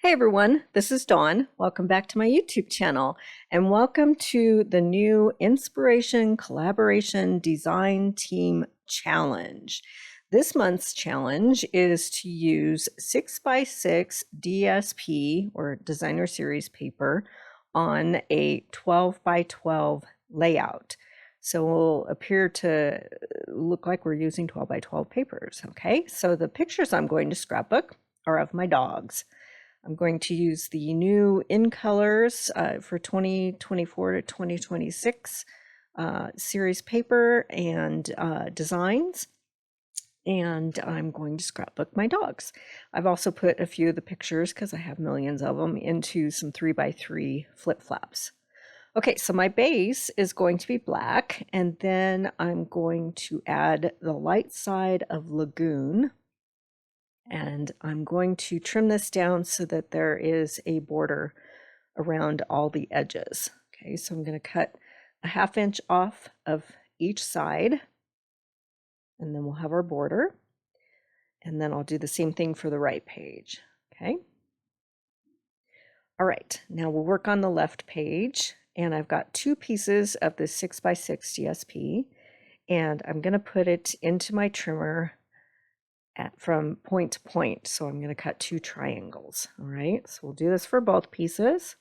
Hey everyone, this is Dawn. Welcome back to my YouTube channel and welcome to the new Inspiration Collaboration Design Team Challenge. This month's challenge is to use 6x6 DSP or Designer Series paper on a 12x12 layout. So it will appear to look like we're using 12x12 papers. Okay, so the pictures I'm going to scrapbook are of my dogs. I'm going to use the new in colors for 2024 to 2026 series paper and designs. And I'm going to scrapbook my dogs. I've also put a few of the pictures, because I have millions of them, into some 3x3 flip flaps. Okay, so my base is going to be black, and then I'm going to add the light side of Lagoon. And I'm going to trim this down so that there is a border around all the edges. Okay, so I'm going to cut a 1/2 inch off of each side, and then we'll have our border. And then I'll do the same thing for the right page. Okay. All right, now we'll work on the left page, and I've got 2 pieces of this 6x6 DSP, and I'm going to put it into my trimmer from point to point. So I'm going to cut 2 triangles. All right, so we'll do this for both pieces.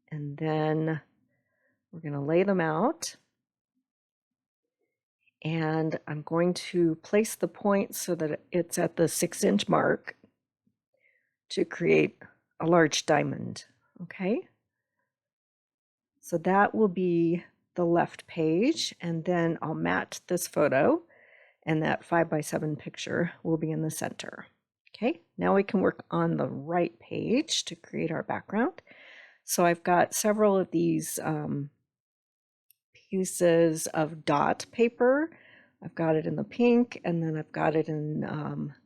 And then we're going to lay them out. And I'm going to place the point so that it's at the 6-inch mark to create a large diamond. Okay, so that will be the left page, and then I'll mat this photo, and that 5x7 picture will be in the center. Okay, now we can work on the right page to create our background. So I've got several of these pieces of dot paper. I've got it in the pink, and then I've got it in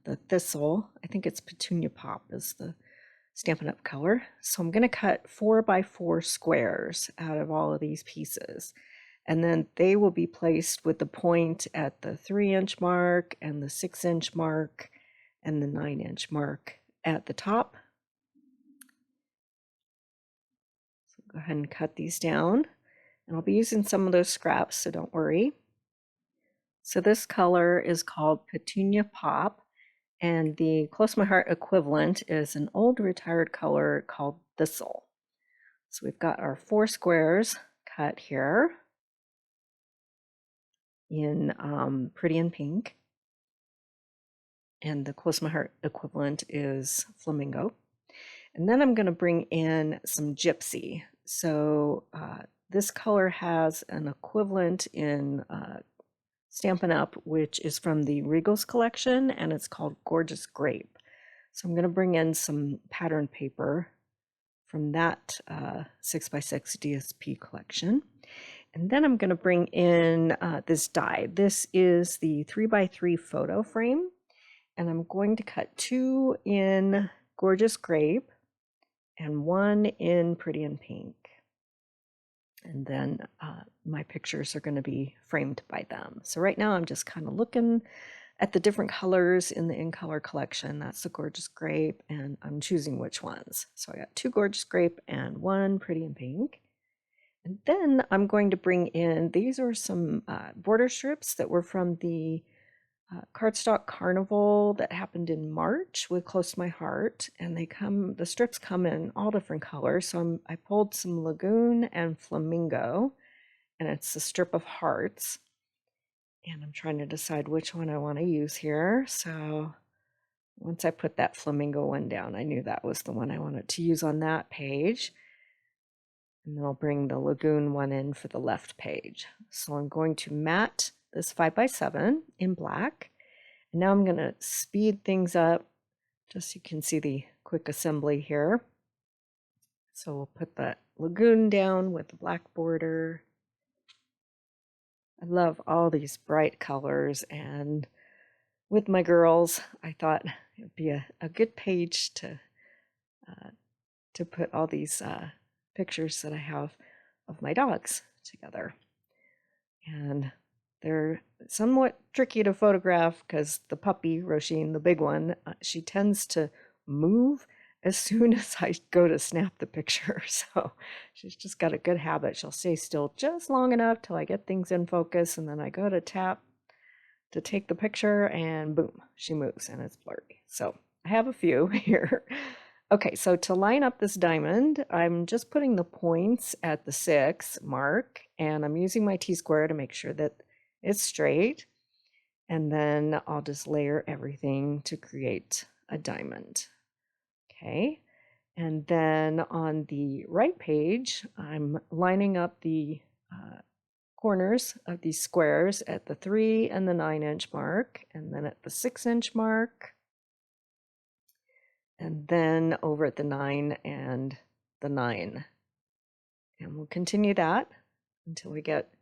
the thistle. I think it's Petunia Pop is the Stampin' Up color. So I'm going to cut 4x4 squares out of all of these pieces. And then they will be placed with the point at the 3-inch mark and the 6-inch mark and the 9-inch mark at the top. So go ahead and cut these down. And I'll be using some of those scraps, so don't worry. So this color is called Petunia Pop, and the Close My Heart equivalent is an old retired color called Thistle. So we've got our 4 squares cut here in Pretty in Pink, and the Close My Heart equivalent is Flamingo. And then I'm going to bring in some Gypsy. So this color has an equivalent in Stampin' Up, which is from the Regals collection, and it's called Gorgeous Grape. So I'm going to bring in some pattern paper from that 6x6 DSP collection. And then I'm going to bring in this die. This is the 3x3 photo frame, and I'm going to cut 2 in Gorgeous Grape and 1 in Pretty in Pink. And then my pictures are going to be framed by them. So right now I'm just kind of looking at the different colors in the In Color collection. That's the Gorgeous Grape, and I'm choosing which ones. So I got 2 Gorgeous Grape and 1 Pretty in Pink. And then I'm going to bring in, these are some border strips that were from the Cardstock Carnival that happened in March with Close to My Heart, and the strips come in all different colors. So I pulled some Lagoon and Flamingo, and it's a strip of hearts, and I'm trying to decide which one I want to use here. So once I put that Flamingo one down, I knew that was the one I wanted to use on that page. And then I'll bring the Lagoon one in for the left page. So I'm going to mat this 5x7 in black. And now I'm going to speed things up just so you can see the quick assembly here. So we'll put the Lagoon down with the black border. I love all these bright colors, and with my girls, I thought it would be a good page to put all these pictures that I have of my dogs together. And They're somewhat tricky to photograph because the puppy, Roisin, the big one, she tends to move as soon as I go to snap the picture. So she's just got a good habit. She'll stay still just long enough till I get things in focus, and then I go to tap to take the picture, and boom, she moves and it's blurry. So I have a few here. Okay, so to line up this diamond, I'm just putting the points at the 6 mark, and I'm using my T-square to make sure that it's straight. And then I'll just layer everything to create a diamond. Okay, and then on the right page, I'm lining up the corners of these squares at the 3 and the 9-inch mark, and then at the 6-inch mark, and then over at the 9 and the 9. And we'll continue that until we get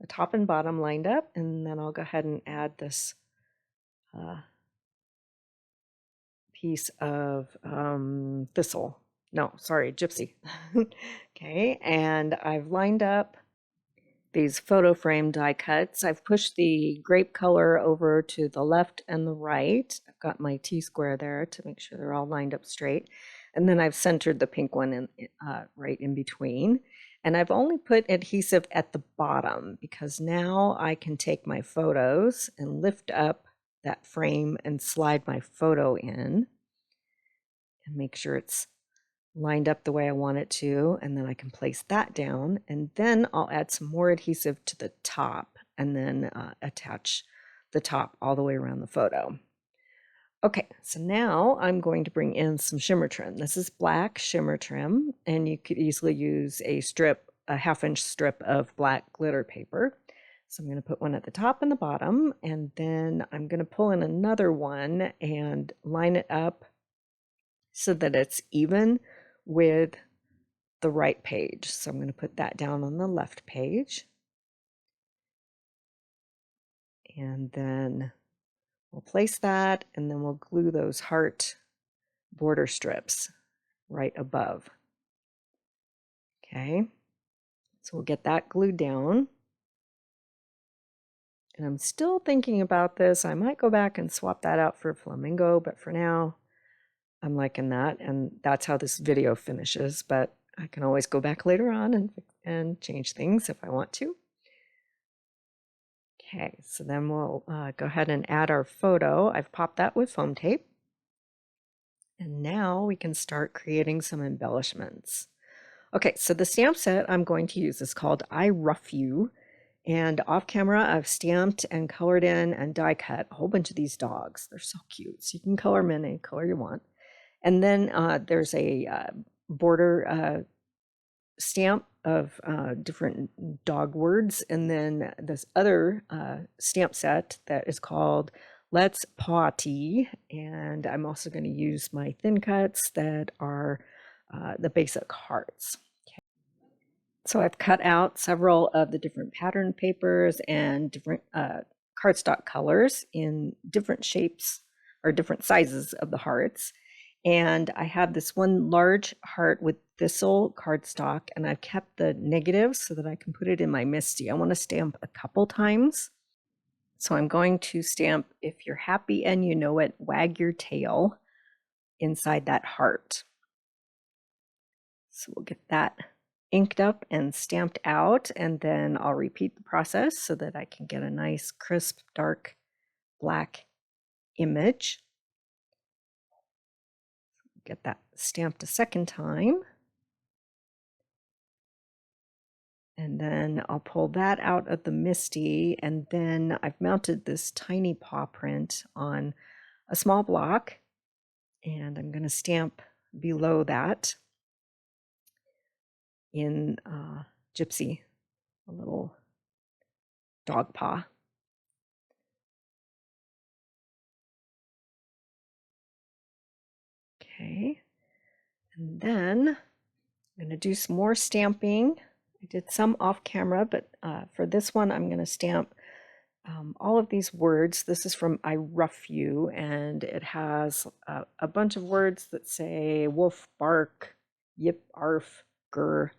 the top and bottom lined up, and then I'll go ahead and add this piece of thistle. No, sorry, gypsy. Okay, and I've lined up these photo frame die cuts. I've pushed the grape color over to the left and the right. I've got my T-square there to make sure they're all lined up straight. And then I've centered the pink one in, right in between. And I've only put adhesive at the bottom because now I can take my photos and lift up that frame and slide my photo in and make sure it's lined up the way I want it to, and then I can place that down, and then I'll add some more adhesive to the top and then attach the top all the way around the photo. Okay, so now I'm going to bring in some shimmer trim. This is black shimmer trim, and you could easily use a strip, a 1/2-inch strip of black glitter paper. So I'm going to put one at the top and the bottom, and then I'm going to pull in another one and line it up so that it's even with the right page. So I'm going to put that down on the left page. And then we'll place that, and then we'll glue those heart border strips right above. Okay, so we'll get that glued down. And I'm still thinking about this. I might go back and swap that out for flamingo, but for now, I'm liking that, and that's how this video finishes, but I can always go back later on and change things if I want to. Okay, so then we'll go ahead and add our photo. I've popped that with foam tape. And now we can start creating some embellishments. Okay, so the stamp set I'm going to use is called I Ruff You. And off camera, I've stamped and colored in and die cut a whole bunch of these dogs. They're so cute. So you can color them in any color you want. And then there's a border stamp of different dog words. And then this other stamp set that is called Let's Paw-ty. And I'm also going to use my thin cuts that are the basic hearts. Okay. So I've cut out several of the different pattern papers and different cardstock colors in different shapes or different sizes of the hearts. And I have this one large heart with thistle cardstock, and I've kept the negatives so that I can put it in my MISTI. I want to stamp a couple times. So I'm going to stamp "If you're happy and you know it, wag your tail" inside that heart. So we'll get that inked up and stamped out, and then I'll repeat the process so that I can get a nice crisp dark black image. Get that stamped a second time. And then I'll pull that out of the MISTI, and then I've mounted this tiny paw print on a small block, and I'm going to stamp below that in Gypsy, a little dog paw. Okay, and then I'm going to do some more stamping. I did some off camera, but for this one, I'm going to stamp all of these words. This is from I Ruff You, and it has a bunch of words that say wolf, bark, yip, arf, grr,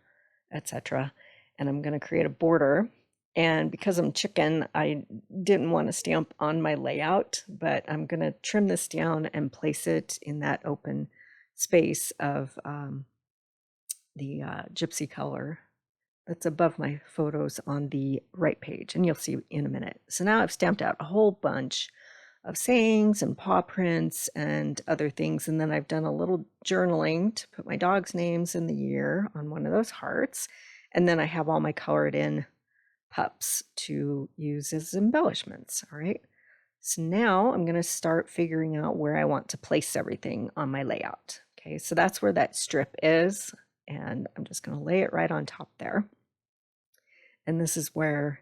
etc. And I'm going to create a border. And because I'm chicken, I didn't want to stamp on my layout, but I'm going to trim this down and place it in that open space of the gypsy color that's above my photos on the right page, and you'll see in a minute. So now I've stamped out a whole bunch of sayings and paw prints and other things, and then I've done a little journaling to put my dog's names and the year on one of those hearts, and then I have all my colored in pups to use as embellishments. All right, so now I'm going to start figuring out where I want to place everything on my layout. Okay, so that's where that strip is, and I'm just going to lay it right on top there. And this is where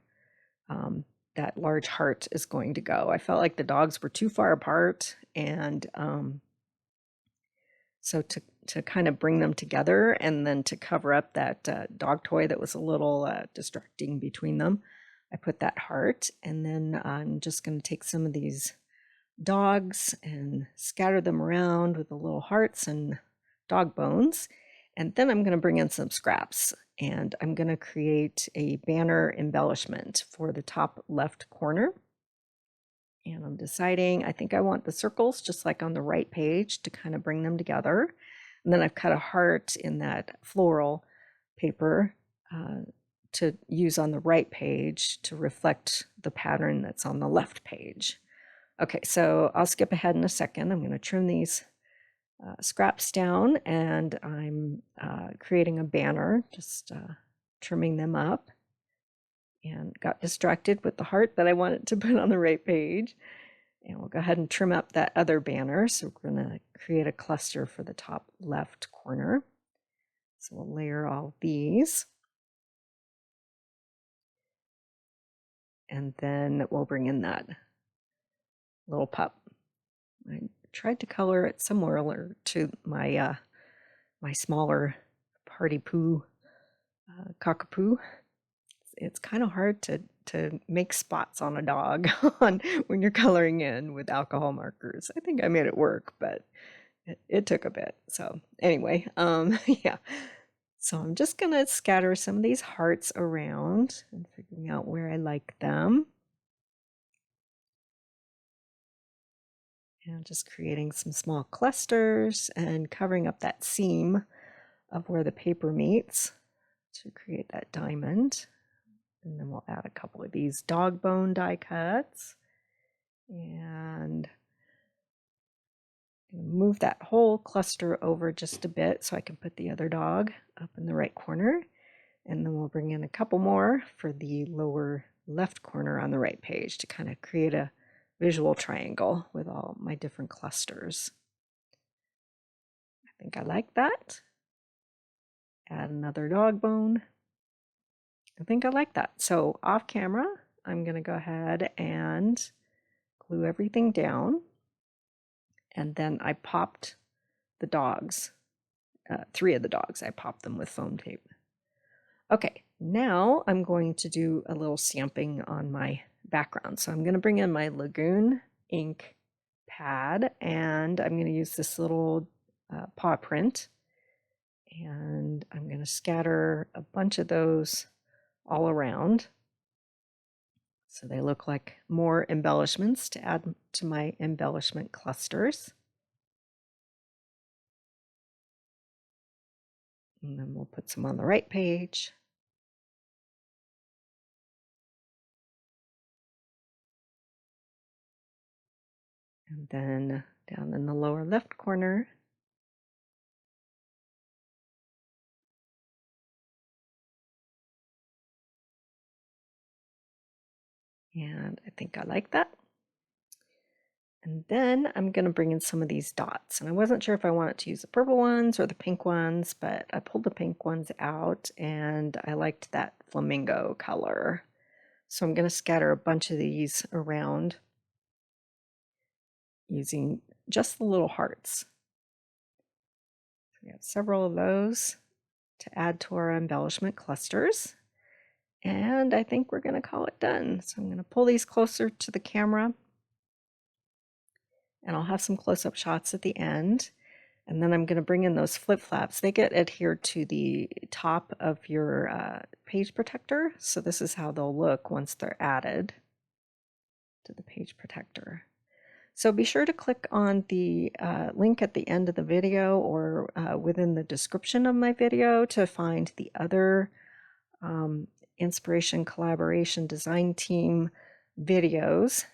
that large heart is going to go. I felt like the dogs were too far apart, and so to kind of bring them together and then to cover up that dog toy that was a little distracting between them, I put that heart, and then I'm just going to take some of these dogs and scatter them around with the little hearts and dog bones. And then I'm going to bring in some scraps, and I'm going to create a banner embellishment for the top left corner. And I'm deciding, I think I want the circles just like on the right page to kind of bring them together. And then I've cut a heart in that floral paper to use on the right page to reflect the pattern that's on the left page. Okay, so I'll skip ahead in a second. I'm going to trim these scraps down, and I'm creating a banner, just trimming them up, and got distracted with the heart that I wanted to put on the right page. And we'll go ahead and trim up that other banner. So we're going to create a cluster for the top left corner. So we'll layer all these. And then we'll bring in that little pup. I tried to color it similar to my my smaller party poo cockapoo. It's kind of hard to make spots on a dog when you're coloring in with alcohol markers. I think I made it work, but it took a bit. So anyway, yeah. So I'm just gonna scatter some of these hearts around and figuring out where I like them. And just creating some small clusters and covering up that seam of where the paper meets to create that diamond. And then we'll add a couple of these dog bone die cuts and move that whole cluster over just a bit so I can put the other dog up in the right corner. And then we'll bring in a couple more for the lower left corner on the right page to kind of create a visual triangle with all my different clusters. I think I like that. Add another dog bone. I think I like that. So off camera, I'm going to go ahead and glue everything down. And then I popped the dogs, 3 of the dogs, I popped them with foam tape. Okay, now I'm going to do a little stamping on my background. So I'm going to bring in my Lagoon ink pad, and I'm going to use this little paw print. And I'm going to scatter a bunch of those all around so they look like more embellishments to add to my embellishment clusters. And then we'll put some on the right page. And then down in the lower left corner. And I think I like that. And then I'm going to bring in some of these dots. And I wasn't sure if I wanted to use the purple ones or the pink ones, but I pulled the pink ones out and I liked that flamingo color. So I'm going to scatter a bunch of these around using just the little hearts. We have several of those to add to our embellishment clusters. And I think we're going to call it done. So I'm going to pull these closer to the camera, and I'll have some close-up shots at the end. And then I'm going to bring in those flip flaps. They get adhered to the top of your page protector. So this is how they'll look once they're added to the page protector. So be sure to click on the link at the end of the video or within the description of my video to find the other Inspiration Collaboration Design Team videos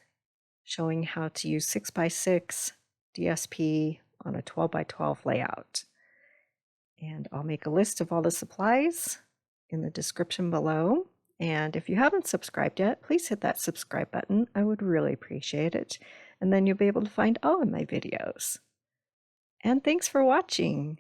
showing how to use 6x6 DSP on a 12x12 layout. And I'll make a list of all the supplies in the description below. And if you haven't subscribed yet, please hit that subscribe button. I would really appreciate it. And then you'll be able to find all of my videos. And thanks for watching.